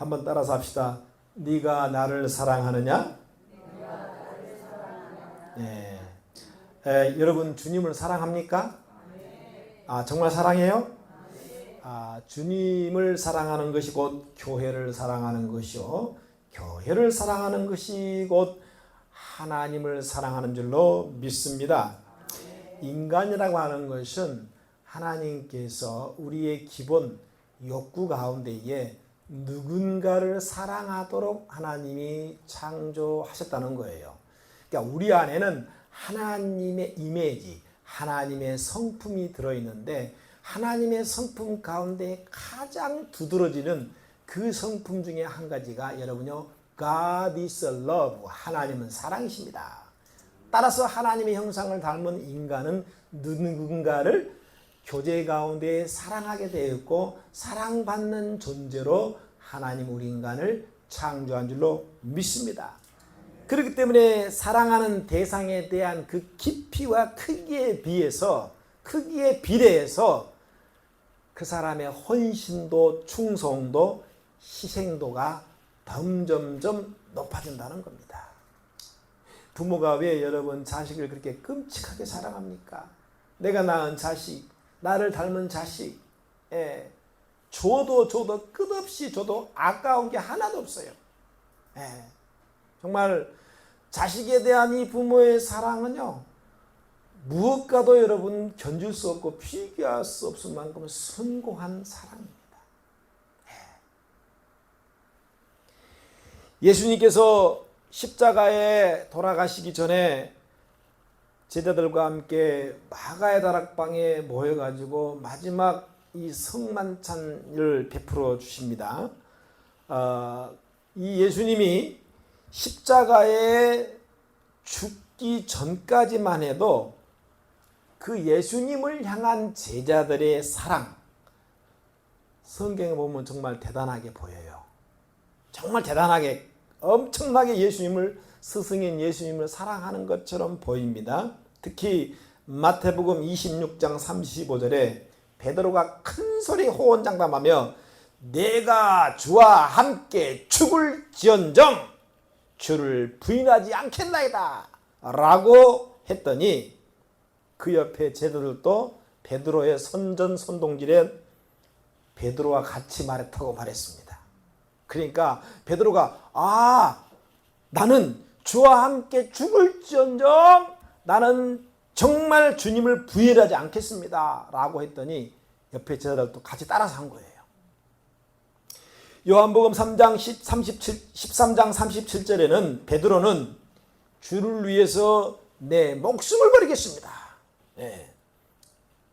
한번 따라서 합시다. 네가 나를 사랑하느냐? 예. 여러분 주님을 사랑합니까? 정말 사랑해요? 주님을 사랑하는 것이 곧 교회를 사랑하는 것이요, 교회를 사랑하는 것이 곧 하나님을 사랑하는 줄로 믿습니다. 인간이라고 하는 것은 하나님께서 우리의 기본 욕구 가운데에 누군가를 사랑하도록 하나님이 창조하셨다는 거예요. 그러니까 우리 안에는 하나님의 이미지, 하나님의 성품이 들어있는데, 하나님의 성품 가운데 가장 두드러지는 그 성품 중에 한 가지가 여러분요, God is love, 하나님은 사랑이십니다. 따라서 하나님의 형상을 닮은 인간은 누군가를 교제 가운데 사랑하게 되어 있고, 사랑받는 존재로 하나님 우리 인간을 창조한 줄로 믿습니다. 그렇기 때문에 사랑하는 대상에 대한 그 깊이와 크기에 비해서, 크기에 비례해서 그 사람의 헌신도, 충성도, 희생도가 점점점 높아진다는 겁니다. 부모가 왜 여러분 자식을 그렇게 끔찍하게 사랑합니까? 내가 낳은 자식, 나를 닮은 자식, 줘도 끝없이 줘도 아까운 게 하나도 없어요. 정말 자식에 대한 이 부모의 사랑은요, 무엇과도 여러분 견줄 수 없고 비교할 수 없을 만큼 숭고한 사랑입니다. 예수님께서 십자가에 돌아가시기 전에 제자들과 함께 마가의 다락방에 모여가지고 마지막 이 성만찬을 베풀어 주십니다. 이 예수님이 십자가에 죽기 전까지만 해도 그 예수님을 향한 제자들의 사랑, 성경에 보면 정말 대단하게 보여요. 정말 대단하게, 엄청나게 예수님을, 스승인 예수님을 사랑하는 것처럼 보입니다. 특히 마태복음 26장 35절에 베드로가 큰 소리 호언장담하며 내가 주와 함께 죽을지언정 주를 부인하지 않겠나이다 라고 했더니, 그 옆에 제자들도 베드로의 선전선동질에 베드로와 같이 말했다고 말했습니다. 그러니까 베드로가 나는 주와 함께 죽을지언정 나는 정말 주님을 부인하지 않겠습니다 라고 했더니 옆에 제자들도 같이 따라서 한 거예요. 요한복음 13장 37절에는 베드로는 주를 위해서 내 목숨을 버리겠습니다,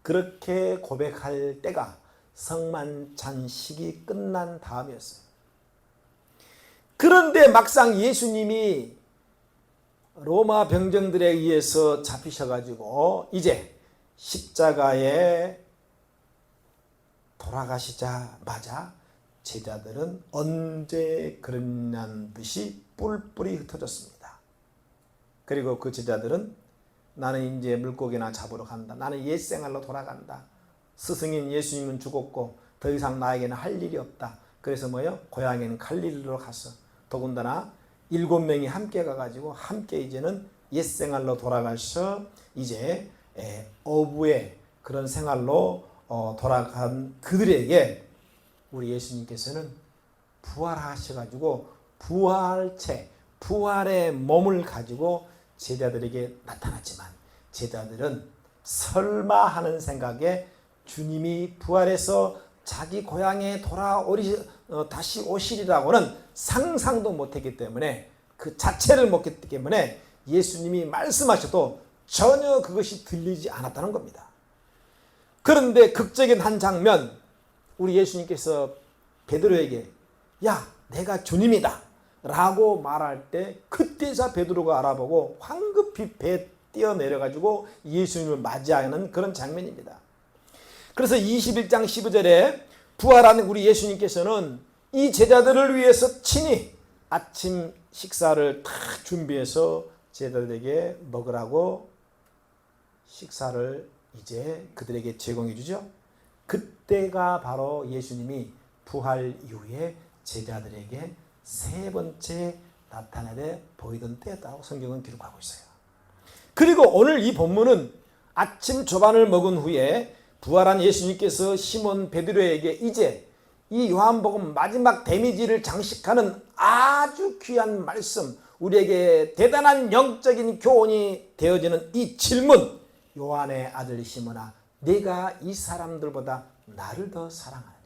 그렇게 고백할 때가 성만찬식이 끝난 다음이었어요. 그런데 막상 예수님이 로마 병정들에 의해서 잡히셔가지고 이제 십자가에 돌아가시자마자 제자들은 언제 그랬냐는 듯이 뿔뿔이 흩어졌습니다. 그리고 그 제자들은 나는 이제 물고기나 잡으러 간다, 나는 옛생활로 돌아간다, 스승인 예수님은 죽었고 더 이상 나에게는 할 일이 없다. 그래서 고향에는 갈릴리로 가서 더군다나 7명이 함께 가가지고 함께 이제는 옛생활로 돌아가서 이제 어부의 그런 생활로 돌아간 그들에게 우리 예수님께서는 부활하셔가지고 부활체, 부활의 몸을 가지고 제자들에게 나타났지만, 제자들은 설마 하는 생각에 주님이 부활해서 자기 고향에 다시 오시리라고는 상상도 못했기 때문에, 그 자체를 못했기 때문에 예수님이 말씀하셔도 전혀 그것이 들리지 않았다는 겁니다. 그런데 극적인 한 장면, 우리 예수님께서 베드로에게 야, 내가 주님이다 라고 말할 때 그때서 베드로가 알아보고 황급히 배 뛰어내려가지고 예수님을 맞이하는 그런 장면입니다. 그래서 21장 15절에 부활한 우리 예수님께서는 이 제자들을 위해서 친히 아침 식사를 다 준비해서 제자들에게 먹으라고 식사를 이제 그들에게 제공해 주죠. 그때가 바로 예수님이 부활 이후에 제자들에게 세 번째 나타나되 보이던 때였다고 성경은 기록하고 있어요. 그리고 오늘 이 본문은 아침 조반을 먹은 후에 부활한 예수님께서 시몬 베드로에게 이제 이 요한복음 마지막 데미지를 장식하는 아주 귀한 말씀, 우리에게 대단한 영적인 교훈이 되어지는 이 질문, 요한의 아들 시몬아, 네가 이 사람들보다 나를 더 사랑하느냐.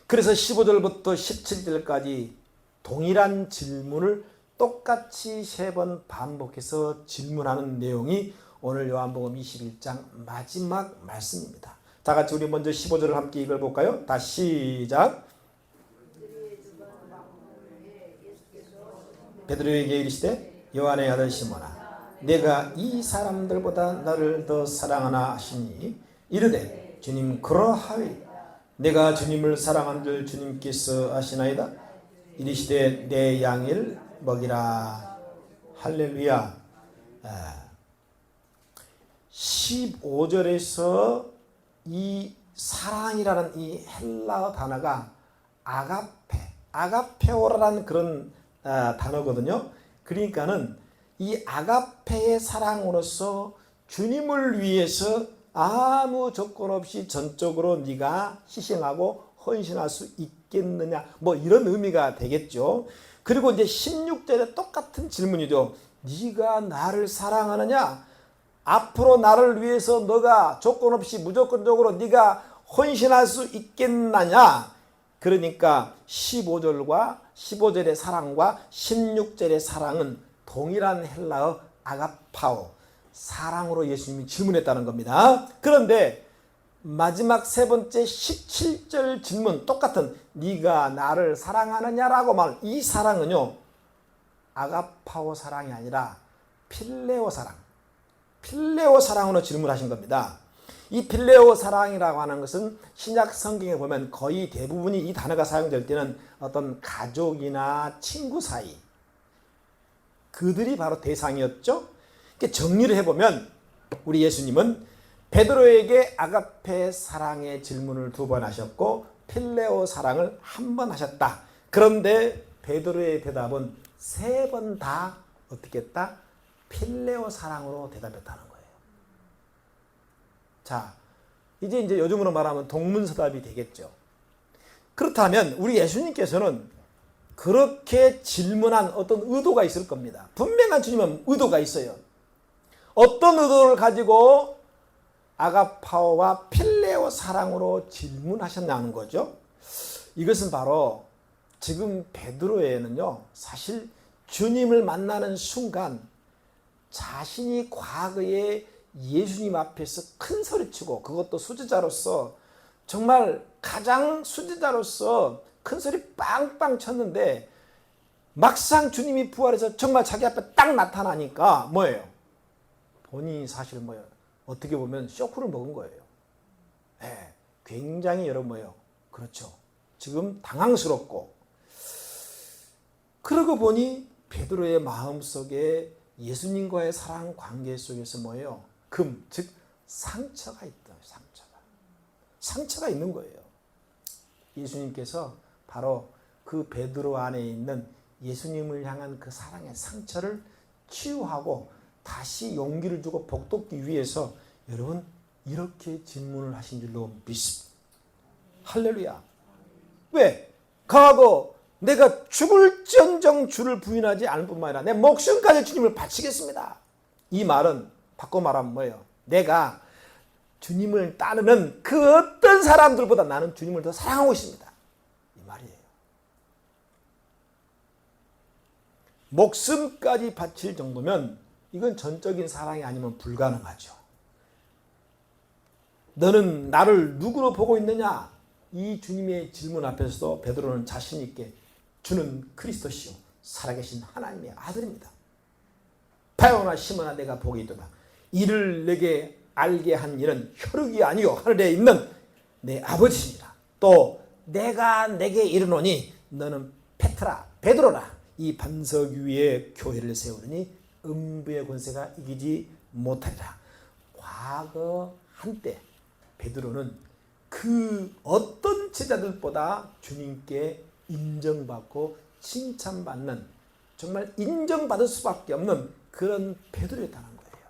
그래서 15절부터 17절까지 동일한 질문을 똑같이 3번 반복해서 질문하는 내용이 오늘 요한복음 21장 마지막 말씀입니다. 다 같이 우리 먼저 15절을 함께 읽어볼까요? 다시 시작. 베드로에게 이르시되 요한의 아들 시몬아, 내가 이 사람들보다 나를 더 사랑하나 하시니 이르되 주님 그러하리. 내가 주님을 사랑한 줄 주님께서 아시나이다. 이르시되 내 양을 먹이라. 할렐루야. 15절에서 이 사랑이라는 이 헬라어 단어가 아가페오라는 그런 단어거든요. 그러니까는 이 아가페의 사랑으로서 주님을 위해서 아무 조건 없이 전적으로 네가 희생하고 헌신할 수 있겠느냐, 뭐 이런 의미가 되겠죠. 그리고 이제 16절에 똑같은 질문이죠. 네가 나를 사랑하느냐? 앞으로 나를 위해서 너가 조건 없이 무조건적으로 네가 헌신할 수 있겠느냐? 그러니까 15절의 사랑과 16절의 사랑은 동일한 헬라어 아가파오, 사랑으로 예수님이 질문했다는 겁니다. 그런데 마지막 세 번째 17절 질문 똑같은 네가 나를 사랑하느냐라고 말한 이 사랑은요, 아가파오 사랑이 아니라 필레오 사랑, 필레오 사랑으로 질문하신 겁니다. 이 필레오 사랑이라고 하는 것은 신약 성경에 보면 거의 대부분이 이 단어가 사용될 때는 어떤 가족이나 친구 사이, 그들이 바로 대상이었죠. 정리를 해보면 우리 예수님은 베드로에게 아가페 사랑의 질문을 2번 하셨고 필레오 사랑을 1번 하셨다. 그런데 베드로의 대답은 3번 다 어떻게 했다? 필레오 사랑으로 대답했다는 거예요. 자, 이제 요즘으로 말하면 동문서답이 되겠죠. 그렇다면 우리 예수님께서는 그렇게 질문한 어떤 의도가 있을 겁니다. 분명한 주님은 의도가 있어요. 어떤 의도를 가지고 아가파오와 필레오 사랑으로 질문하셨냐는 거죠. 이것은 바로 지금 베드로에는요, 사실 주님을 만나는 순간 자신이 과거에 예수님 앞에서 큰 소리치고, 그것도 수제자로서 정말 가장 수제자로서 큰 소리 빵빵 쳤는데 막상 주님이 부활해서 정말 자기 앞에 딱 나타나니까 뭐예요? 본인이 사실 뭐예요? 어떻게 보면 쇼크를 먹은 거예요. 네, 굉장히 여러분 뭐예요? 그렇죠. 지금 당황스럽고, 그러고 보니 베드로의 마음속에 예수님과의 사랑 관계 속에서 뭐예요? 즉 상처가 있다. 상처가 있는 거예요. 예수님께서 바로 그 베드로 안에 있는 예수님을 향한 그 사랑의 상처를 치유하고 다시 용기를 주고 복돋기 위해서 여러분 이렇게 질문을 하신 줄로 믿습니다. 할렐루야. 왜? 과거 내가 죽을지언정 주를 부인하지 않을 뿐만 아니라 내 목숨까지 주님을 바치겠습니다. 이 말은 바꿔 말하면 뭐예요? 내가 주님을 따르는 그 어떤 사람들보다 나는 주님을 더 사랑하고 있습니다. 이 말이에요. 목숨까지 바칠 정도면 이건 전적인 사랑이 아니면 불가능하죠. 너는 나를 누구로 보고 있느냐? 이 주님의 질문 앞에서도 베드로는 자신 있게 주는 그리스도시요 살아계신 하나님의 아들입니다. 바요나 시몬아 내가 복이 있도다. 이를 내게 알게 한 이는 혈육이 아니요 하늘에 있는 내 아버지입니다. 또 내가 내게 이르노니 너는 페트라 베드로라 이 반석 위에 교회를 세우니 음부의 권세가 이기지 못하리라. 과거 한때 베드로는 그 어떤 제자들보다 주님께 인정받고 칭찬받는, 정말 인정받을 수밖에 없는 그런 베드로였다는 거예요.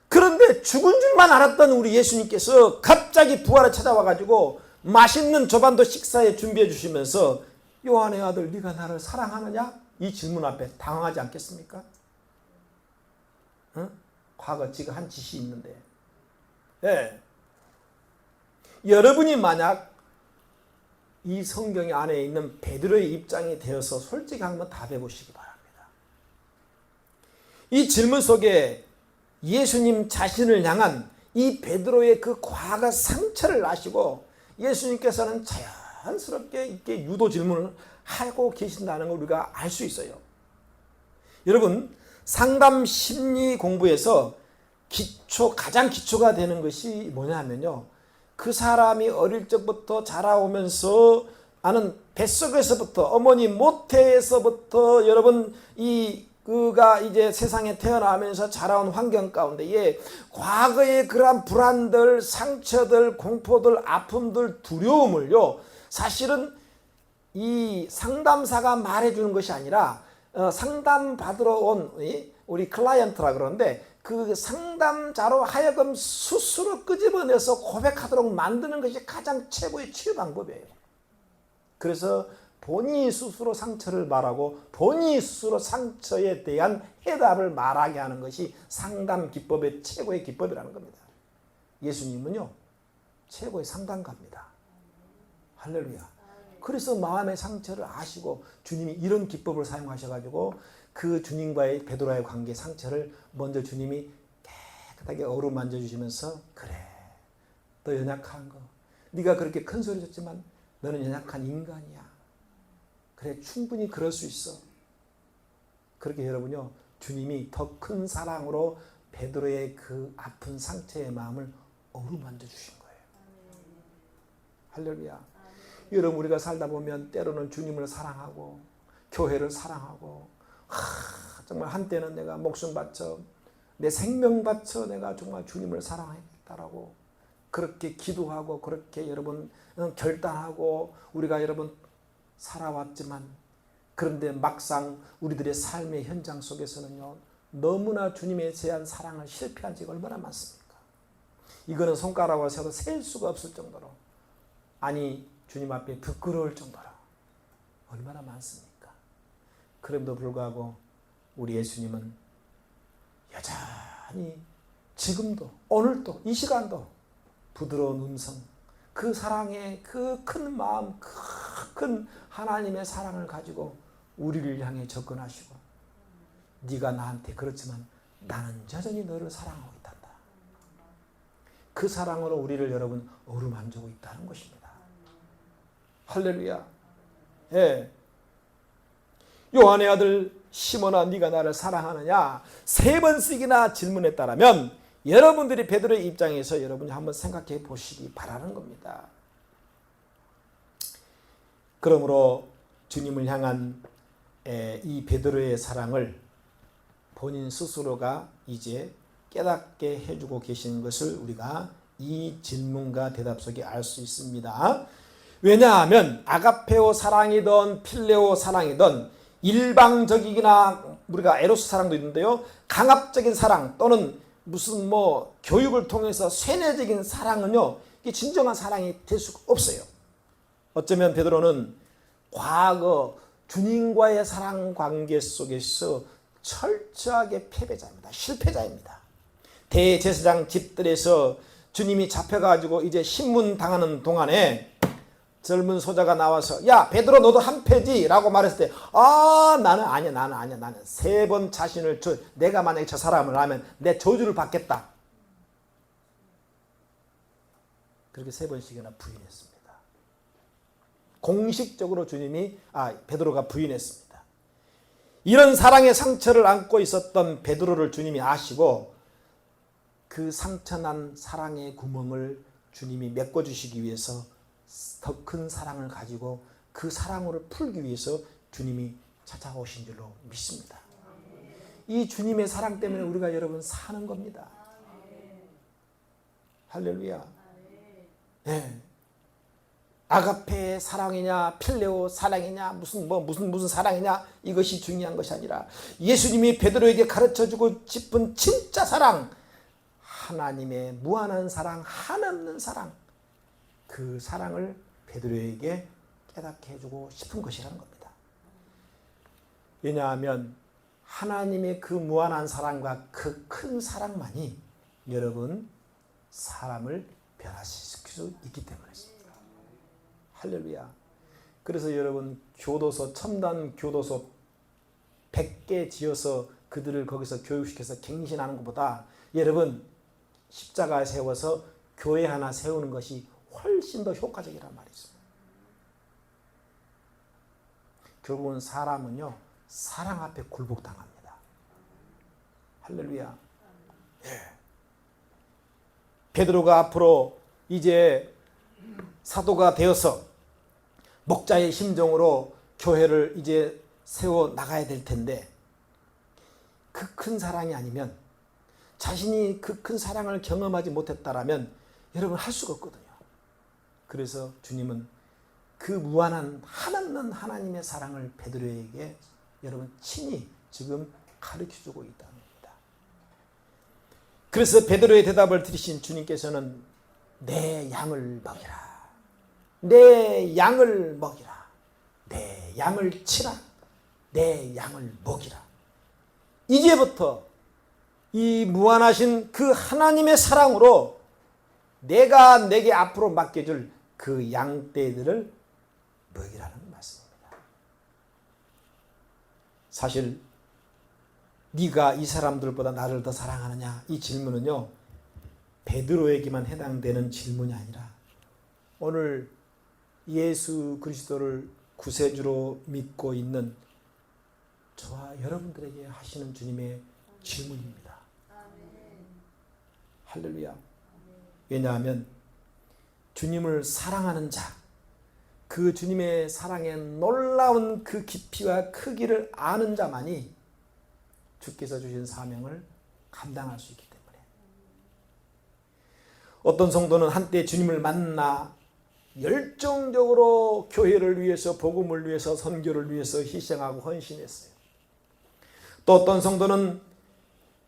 그런데 죽은 줄만 알았던 우리 예수님께서 갑자기 부활에 찾아와 가지고 맛있는 조반도 식사에 준비해 주시면서 요한의 아들 네가 나를 사랑하느냐? 이 질문 앞에 당황하지 않겠습니까? 응? 과거 지금 한 짓이 있는데. 네. 여러분이 만약 이 성경 안에 있는 베드로의 입장이 되어서 솔직히 한번 답해 보시기 바랍니다. 이 질문 속에 예수님 자신을 향한 이 베드로의 그 과거 상처를 아시고 예수님께서는 자연스럽게 이렇게 유도 질문을 하고 계신다는 걸 우리가 알 수 있어요. 여러분, 상담 심리 공부에서 가장 기초가 되는 것이 뭐냐면요, 그 사람이 어릴 적부터 자라오면서 아는 뱃속에서부터 어머니 모태에서부터 여러분 그가 이제 세상에 태어나면서 자라온 환경 가운데에 과거의 그러한 불안들, 상처들, 공포들, 아픔들, 두려움을요, 사실은 이 상담사가 말해주는 것이 아니라 상담받으러 온 우리 클라이언트라 그러는데 그 상담자로 하여금 스스로 끄집어내서 고백하도록 만드는 것이 가장 최고의 치유 방법이에요. 그래서 본인이 스스로 상처를 말하고 본인이 스스로 상처에 대한 해답을 말하게 하는 것이 상담 기법의 최고의 기법이라는 겁니다. 예수님은요, 최고의 상담가입니다. 할렐루야. 그래서 마음의 상처를 아시고 주님이 이런 기법을 사용하셔가지고 그 주님과의 베드로와의 관계 상처를 먼저 주님이 깨끗하게 어루만져 주시면서 그래, 너 연약한 거, 네가 그렇게 큰 소리 쳤지만 너는 연약한 인간이야. 그래, 충분히 그럴 수 있어. 그렇게 여러분요, 주님이 더 큰 사랑으로 베드로의 그 아픈 상처의 마음을 어루만져 주신 거예요. 할렐루야. 여러분, 우리가 살다 보면 때로는 주님을 사랑하고 교회를 사랑하고 정말 한때는 내가 목숨 바쳐 내 생명 바쳐 내가 정말 주님을 사랑하겠다라고 그렇게 기도하고 그렇게 여러분 결단하고 우리가 여러분 살아왔지만, 그런데 막상 우리들의 삶의 현장 속에서는요, 너무나 주님에 대한 사랑을 실패한 지가 얼마나 많습니까? 이거는 손가락으로 세도 셀 수가 없을 정도로, 아니 주님 앞에 부끄러울 정도로 얼마나 많습니까? 그럼에도 불구하고 우리 예수님은 여전히 지금도 오늘도 이 시간도 부드러운 음성, 그 사랑의 그 큰 마음, 큰 하나님의 사랑을 가지고 우리를 향해 접근하시고 네가 나한테 그렇지만 나는 여전히 너를 사랑하고 있단다. 그 사랑으로 우리를 여러분 어루만지고 있다는 것입니다. 할렐루야. 예. 요한의 아들 시몬아 네가 나를 사랑하느냐 3번씩이나 질문했다라면 여러분들이 베드로의 입장에서 여러분이 한번 생각해 보시기 바라는 겁니다. 그러므로 주님을 향한 이 베드로의 사랑을 본인 스스로가 이제 깨닫게 해주고 계시는 것을 우리가 이 질문과 대답 속에 알 수 있습니다. 왜냐하면 아가페오 사랑이든 필레오 사랑이든 일방적이거나 우리가 에로스 사랑도 있는데요, 강압적인 사랑 또는 무슨 교육을 통해서 쇠뇌적인 사랑은요, 이게 진정한 사랑이 될 수가 없어요. 어쩌면 베드로는 과거 주님과의 사랑 관계 속에서 철저하게 패배자입니다. 실패자입니다. 대제사장 집들에서 주님이 잡혀가지고 이제 신문 당하는 동안에 젊은 소자가 나와서 야 베드로 너도 한패지 라고 말했을 때 나는 아니야 나는 3번 자신을 내가 만약에 저 사람을 하면 내 저주를 받겠다. 그렇게 3번씩이나 부인했습니다. 공식적으로 베드로가 부인했습니다. 이런 사랑의 상처를 안고 있었던 베드로를 주님이 아시고 그 상처난 사랑의 구멍을 주님이 메꿔주시기 위해서 더 큰 사랑을 가지고 그 사랑으로 풀기 위해서 주님이 찾아오신 줄로 믿습니다. 이 주님의 사랑 때문에 우리가 여러분 사는 겁니다. 할렐루야. 네. 아가페 사랑이냐 필레오 사랑이냐 무슨 사랑이냐 이것이 중요한 것이 아니라 예수님이 베드로에게 가르쳐주고 싶은 진짜 사랑, 하나님의 무한한 사랑, 한없는 사랑, 그 사랑을 베드로에게 깨닫게 해주고 싶은 것이라는 겁니다. 왜냐하면 하나님의 그 무한한 사랑과 그 큰 사랑만이 여러분 사람을 변화시킬 수 있기 때문이십니다. 할렐루야. 그래서 여러분 교도소, 첨단 교도소 100개 지어서 그들을 거기서 교육시켜서 갱신하는 것보다 여러분 십자가에 세워서 교회 하나 세우는 것이 훨씬 더 효과적이란 말이죠. 결국은 사람은요 사랑 앞에 굴복당합니다. 할렐루야. 예. 베드로가 앞으로 이제 사도가 되어서 목자의 심정으로 교회를 이제 세워 나가야 될 텐데 그 큰 사랑이 아니면, 자신이 그 큰 사랑을 경험하지 못했다라면 여러분 할 수가 없거든요. 그래서 주님은 그 무한한 한없는 하나님의 사랑을 베드로에게 여러분 친히 지금 가르쳐주고 있다는 겁니다. 그래서 베드로의 대답을 들으신 주님께서는 내 양을 먹이라, 내 양을 먹이라, 내 양을 치라, 내 양을 먹이라. 이제부터 이 무한하신 그 하나님의 사랑으로 내가 내게 앞으로 맡겨줄 그 양떼들을 먹이라는 말씀입니다. 사실 네가 이 사람들보다 나를 더 사랑하느냐, 이 질문은요 베드로에게만 해당되는 질문이 아니라 오늘 예수 그리스도를 구세주로 믿고 있는 저와 여러분들에게 하시는 주님의 질문입니다. 할렐루야. 왜냐하면 주님을 사랑하는 자, 그 주님의 사랑의 놀라운 그 깊이와 크기를 아는 자만이 주께서 주신 사명을 감당할 수 있기 때문에. 어떤 성도는 한때 주님을 만나 열정적으로 교회를 위해서, 복음을 위해서, 선교를 위해서 희생하고 헌신했어요. 또 어떤 성도는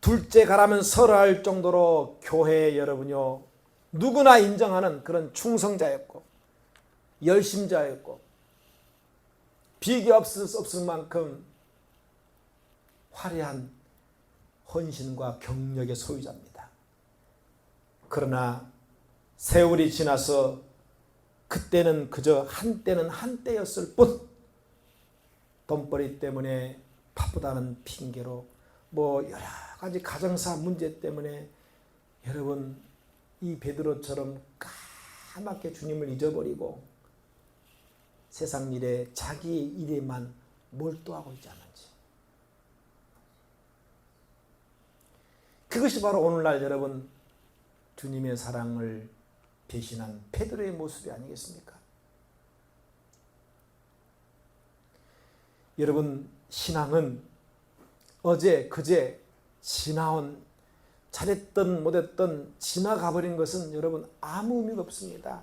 둘째 가라면 설할 정도로 교회에 여러분요 누구나 인정하는 그런 충성자였고 열심자였고 비교 없을 만큼 화려한 헌신과 경력의 소유자입니다. 그러나 세월이 지나서 그때는 그저 한때는 한때였을 뿐 돈벌이 때문에 바쁘다는 핑계로 여러 가지 가정사 문제 때문에 여러분 이 베드로처럼 까맣게 주님을 잊어버리고 세상 일에 자기 일에만 몰두하고 있지 않은지. 그것이 바로 오늘날 여러분 주님의 사랑을 배신한 베드로의 모습이 아니겠습니까? 여러분 신앙은 어제 그제 지나온, 잘했던 못했던 지나가버린 것은 여러분 아무 의미가 없습니다.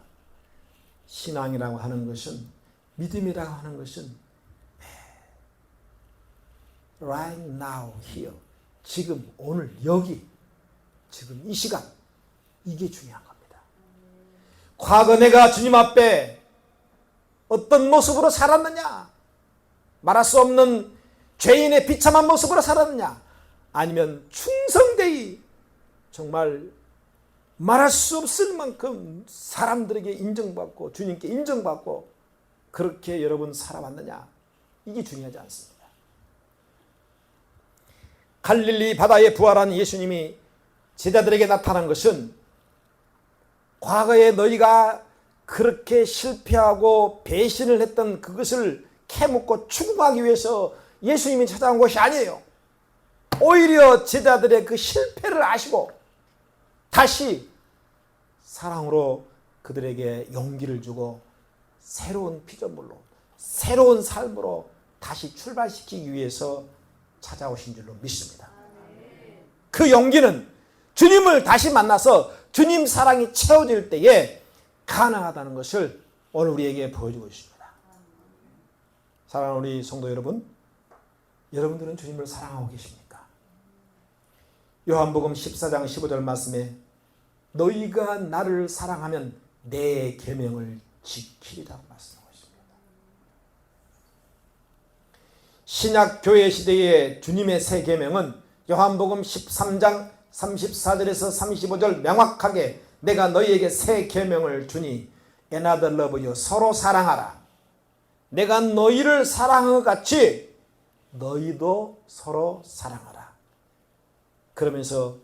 신앙이라고 하는 것은, 믿음이라고 하는 것은 right now, here, 지금, 오늘, 여기, 지금 이 시간, 이게 중요한 겁니다. 과거 내가 주님 앞에 어떤 모습으로 살았느냐, 말할 수 없는 죄인의 비참한 모습으로 살았느냐, 아니면 충성되이 정말 말할 수 없을 만큼 사람들에게 인정받고 주님께 인정받고 그렇게 여러분 살아왔느냐, 이게 중요하지 않습니다. 갈릴리 바다에 부활한 예수님이 제자들에게 나타난 것은 과거에 너희가 그렇게 실패하고 배신을 했던 그것을 캐묻고 추궁하기 위해서 예수님이 찾아온 것이 아니에요. 오히려 제자들의 그 실패를 아시고 다시 사랑으로 그들에게 용기를 주고 새로운 피조물로, 새로운 삶으로 다시 출발시키기 위해서 찾아오신 줄로 믿습니다. 그 용기는 주님을 다시 만나서 주님 사랑이 채워질 때에 가능하다는 것을 오늘 우리에게 보여주고 있습니다. 사랑하는 우리 성도 여러분, 여러분들은 주님을 사랑하고 계십니까? 요한복음 14장 15절 말씀에 너희가 나를 사랑하면 내 계명을 지키리라고 말씀하고 있습니다. 신약 교회 시대의 주님의 새 계명은 요한복음 13장 34절에서 35절 명확하게 내가 너희에게 새 계명을 주니 another love you, 서로 사랑하라. 내가 너희를 사랑한 것 같이 너희도 서로 사랑하라. 그러면서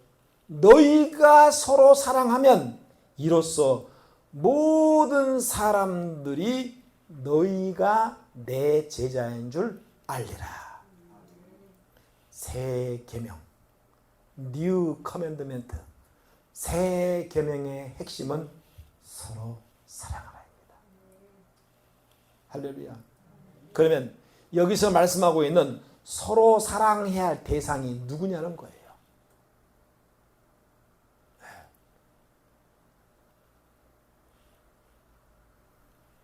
너희가 서로 사랑하면 이로써 모든 사람들이 너희가 내 제자인 줄 알리라. 새 계명, New Commandment, 새 계명의 핵심은 서로 사랑하라입니다. 할렐루야. 그러면 여기서 말씀하고 있는 서로 사랑해야 할 대상이 누구냐는 거예요.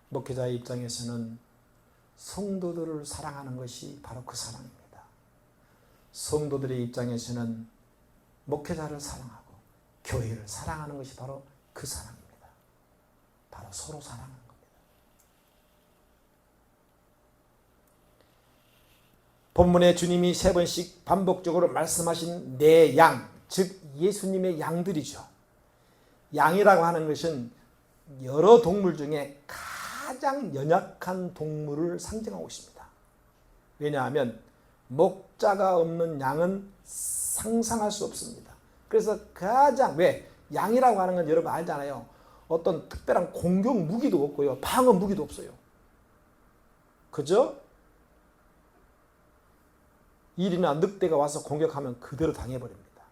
목회자의 입장에서는 성도들을 사랑하는 것이 바로 그 사랑입니다. 성도들의 입장에서는 목회자를 사랑하고 교회를 사랑하는 것이 바로 그 사랑입니다. 바로 서로 사랑하는 겁니다. 본문에 주님이 3번씩 반복적으로 말씀하신 내 양, 즉 예수님의 양들이죠. 양이라고 하는 것은 여러 동물 중에 가장 연약한 동물을 상징하고 있습니다. 왜냐하면 목자가 없는 양은 상상할 수 없습니다. 그래서 가장 양이라고 하는 건 여러분 알잖아요. 어떤 특별한 공격 무기도 없고요. 방어 무기도 없어요. 그죠? 일이나 늑대가 와서 공격하면 그대로 당해버립니다.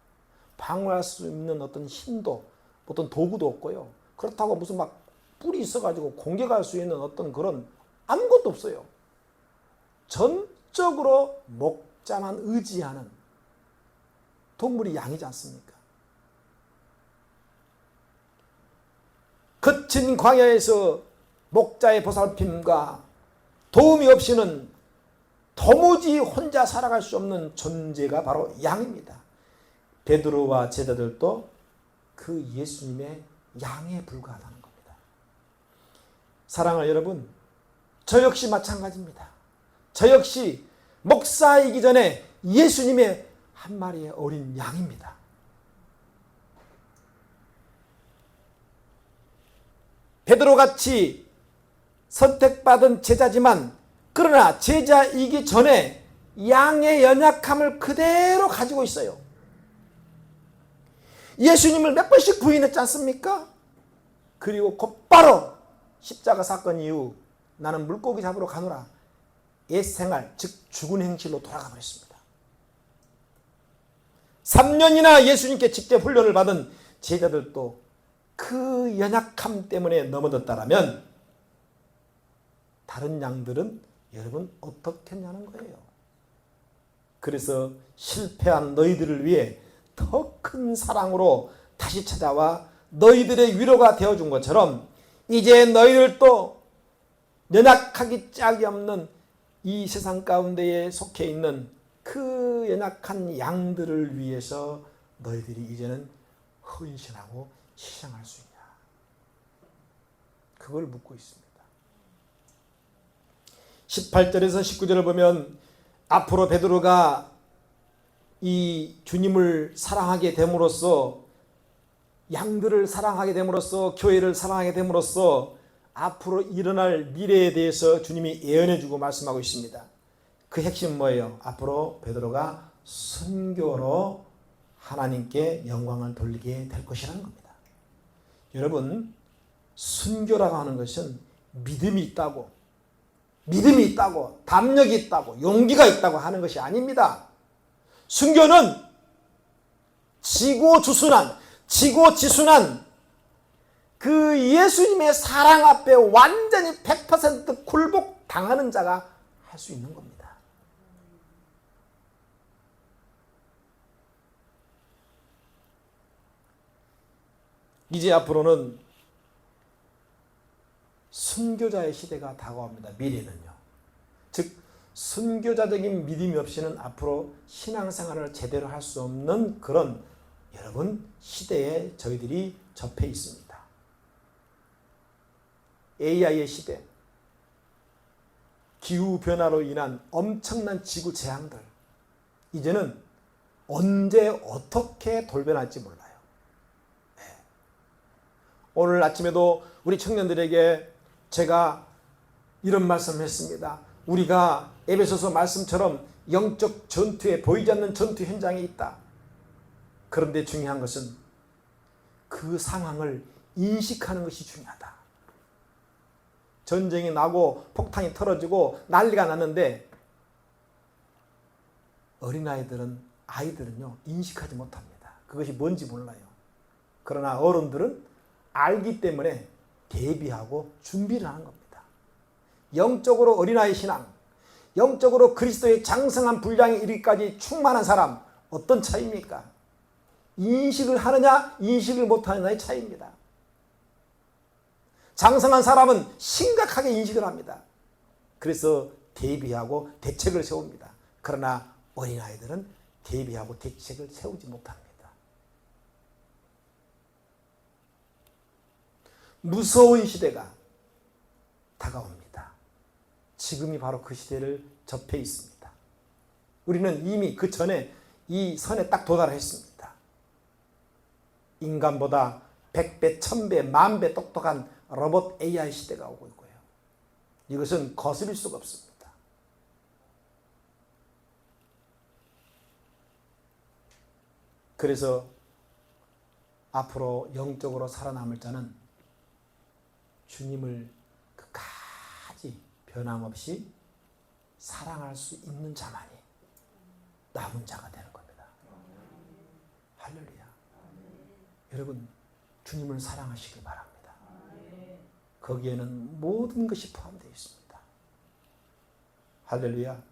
방어할 수 있는 어떤 힘도 어떤 도구도 없고요. 그렇다고 무슨 막 뿔이 있어가지고 공격할 수 있는 어떤 그런 아무것도 없어요. 전적으로 목자만 의지하는 동물이 양이지 않습니까? 거친 광야에서 목자의 보살핌과 도움이 없이는 도무지 혼자 살아갈 수 없는 존재가 바로 양입니다. 베드로와 제자들도 그 예수님의 양에 불과하다는 겁니다. 사랑하는 여러분, 저 역시 마찬가지입니다. 저 역시 목사이기 전에 예수님의 한 마리의 어린 양입니다. 베드로같이 선택받은 제자지만 그러나 제자이기 전에 양의 연약함을 그대로 가지고 있어요. 예수님을 몇 번씩 부인했지 않습니까? 그리고 곧바로 십자가 사건 이후 나는 물고기 잡으러 가노라 옛생활 즉 죽은 행실로 돌아가 버렸습니다. 3년이나 예수님께 직접 훈련을 받은 제자들도 그 연약함 때문에 넘어졌다라면 다른 양들은 여러분 어떻게 했냐는 거예요. 그래서 실패한 너희들을 위해 더 큰 사랑으로 다시 찾아와 너희들의 위로가 되어준 것처럼 이제 너희들도 연약하기 짝이 없는 이 세상 가운데에 속해 있는 그 연약한 양들을 위해서 너희들이 이제는 헌신하고 희생할 수 있냐. 그걸 묻고 있습니다. 18절에서 19절을 보면 앞으로 베드로가 이 주님을 사랑하게 됨으로써 양들을 사랑하게 됨으로써 교회를 사랑하게 됨으로써 앞으로 일어날 미래에 대해서 주님이 예언해 주고 말씀하고 있습니다. 그 핵심은 뭐예요? 앞으로 베드로가 순교로 하나님께 영광을 돌리게 될 것이라는 겁니다. 여러분, 순교라고 하는 것은 믿음이 있다고 담력이 있다고 용기가 있다고 하는 것이 아닙니다. 순교는 지고지순한 그 예수님의 사랑 앞에 완전히 100% 굴복당하는 자가 할 수 있는 겁니다. 이제 앞으로는 순교자의 시대가 다가옵니다. 미래는요. 즉 순교자적인 믿음이 없이는 앞으로 신앙생활을 제대로 할 수 없는 그런 여러분 시대에 저희들이 접해 있습니다. AI의 시대, 기후변화로 인한 엄청난 지구 재앙들, 이제는 언제 어떻게 돌변할지 몰라요. 네. 오늘 아침에도 우리 청년들에게 제가 이런 말씀을 했습니다. 우리가 에베소서 말씀처럼 영적 전투에 보이지 않는 전투 현장에 있다. 그런데 중요한 것은 그 상황을 인식하는 것이 중요하다. 전쟁이 나고 폭탄이 터져지고 난리가 났는데 아이들은요 인식하지 못합니다. 그것이 뭔지 몰라요. 그러나 어른들은 알기 때문에 대비하고 준비를 하는 겁니다. 영적으로 어린아이 신앙, 영적으로 그리스도의 장성한 분량에 이르기까지 충만한 사람, 어떤 차이입니까? 인식을 하느냐 인식을 못하느냐의 차이입니다. 장성한 사람은 심각하게 인식을 합니다. 그래서 대비하고 대책을 세웁니다. 그러나 어린아이들은 대비하고 대책을 세우지 못합니다. 무서운 시대가 다가옵니다. 지금이 바로 그 시대를 접해 있습니다. 우리는 이미 그 전에 이 선에 딱 도달했습니다. 인간보다 100배, 1000배, 10,000배 똑똑한 로봇 AI 시대가 오고 있고요. 이것은 거스릴 수가 없습니다. 그래서 앞으로 영적으로 살아남을 자는 주님을 끝까지 변함없이 사랑할 수 있는 자만이 남은 자가 되는 겁니다. 할렐루야. 여러분 주님을 사랑하시길 바랍니다. 거기에는 모든 것이 포함되어 있습니다. 할렐루야.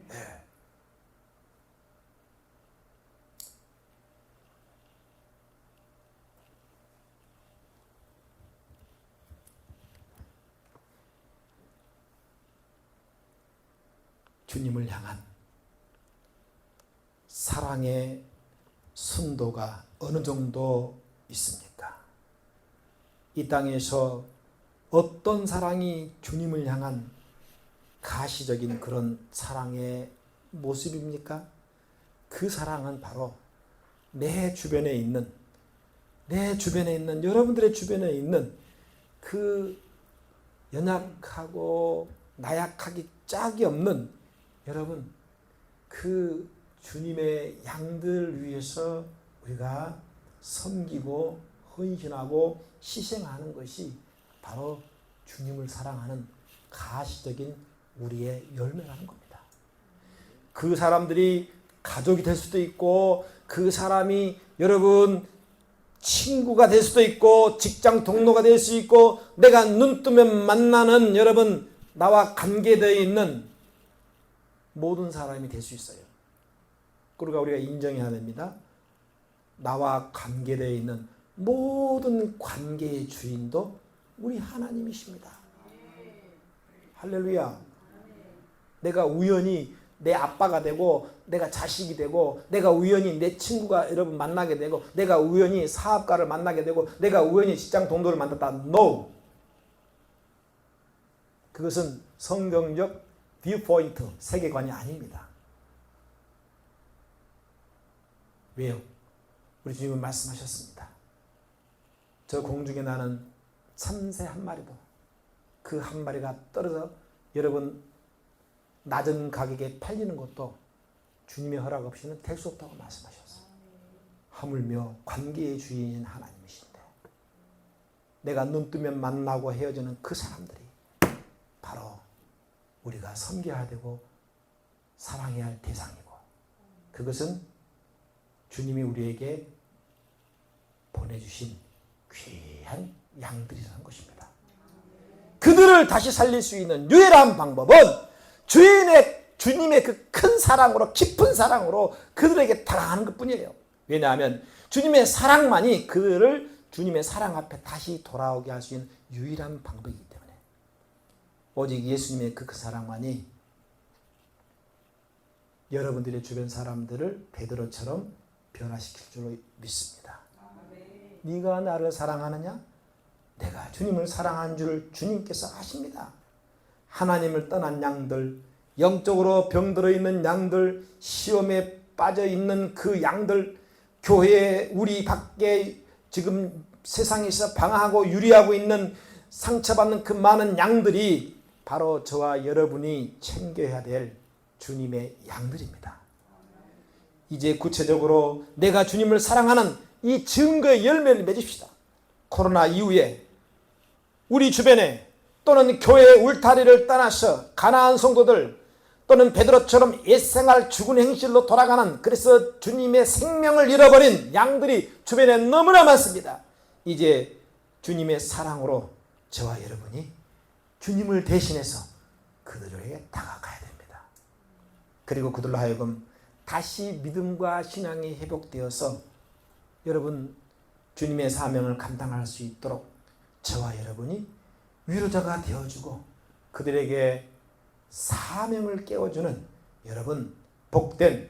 네. 주님을 향한 사랑의 순도가 어느 정도 있습니까? 이 땅에서 어떤 사랑이 주님을 향한 가시적인 그런 사랑의 모습입니까? 그 사랑은 바로 내 주변에 있는 여러분들의 주변에 있는 그 연약하고 나약하기 짝이 없는 여러분 그 주님의 양들 위해서 우리가 섬기고 헌신하고 희생하는 것이 바로 주님을 사랑하는 가시적인 우리의 열매라는 겁니다. 그 사람들이 가족이 될 수도 있고 그 사람이 여러분 친구가 될 수도 있고 직장 동료가 될 수 있고 내가 눈 뜨면 만나는 여러분 나와 관계되어 있는 모든 사람이 될 수 있어요. 그러니까 우리가 인정해야 됩니다. 나와 관계되어 있는 모든 관계의 주인도 우리 하나님이십니다. 할렐루야. 내가 우연히 내 아빠가 되고 내가 자식이 되고 내가 우연히 내 친구가 여러분 만나게 되고 내가 우연히 사업가를 만나게 되고 내가 우연히 직장 동료를 만났다. No. 그것은 성경적 뷰포인트, 세계관이 아닙니다. 왜요? 우리 주님은 말씀하셨습니다. 저 공중에 나는 참새 한 마리도 그 한 마리가 떨어져 여러분 낮은 가격에 팔리는 것도 주님의 허락 없이는 될 수 없다고 말씀하셨어요. 하물며 관계의 주인인 하나님이신데 내가 눈 뜨면 만나고 헤어지는 그 사람들이 바로 우리가 섬겨야 되고 사랑해야 할 대상이고 그것은 주님이 우리에게 보내주신 귀한 양들이라는 것입니다. 그들을 다시 살릴 수 있는 유일한 방법은 주님의 그 큰 사랑으로 깊은 사랑으로 그들에게 다가가는 것뿐이에요. 왜냐하면 주님의 사랑만이 그들을 주님의 사랑 앞에 다시 돌아오게 할 수 있는 유일한 방법이기 때문에 오직 예수님의 그 사랑만이 여러분들의 주변 사람들을 베드로처럼 변화시킬 줄로 믿습니다. 네가 나를 사랑하느냐? 내가 주님을 사랑한 줄 주님께서 아십니다. 하나님을 떠난 양들, 영적으로 병들어 있는 양들, 시험에 빠져 있는 그 양들, 교회에 우리 밖에 지금 세상에서 방황하고 유리하고 있는 상처받는 그 많은 양들이 바로 저와 여러분이 챙겨야 될 주님의 양들입니다. 이제 구체적으로 내가 주님을 사랑하는 이 증거의 열매를 맺읍시다. 코로나 이후에 우리 주변에 또는 교회 울타리를 떠나서 가나안 성도들 또는 베드로처럼 옛생활 죽은 행실로 돌아가는, 그래서 주님의 생명을 잃어버린 양들이 주변에 너무나 많습니다. 이제 주님의 사랑으로 저와 여러분이 주님을 대신해서 그들에게 다가가야 됩니다. 그리고 그들로 하여금 다시 믿음과 신앙이 회복되어서 여러분 주님의 사명을 감당할 수 있도록 저와 여러분이 위로자가 되어주고 그들에게 사명을 깨워주는 여러분 복된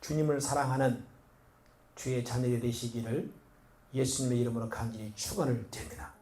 주님을 사랑하는 주의 자녀들이 되시기를 예수님의 이름으로 간절히 축원을 드립니다.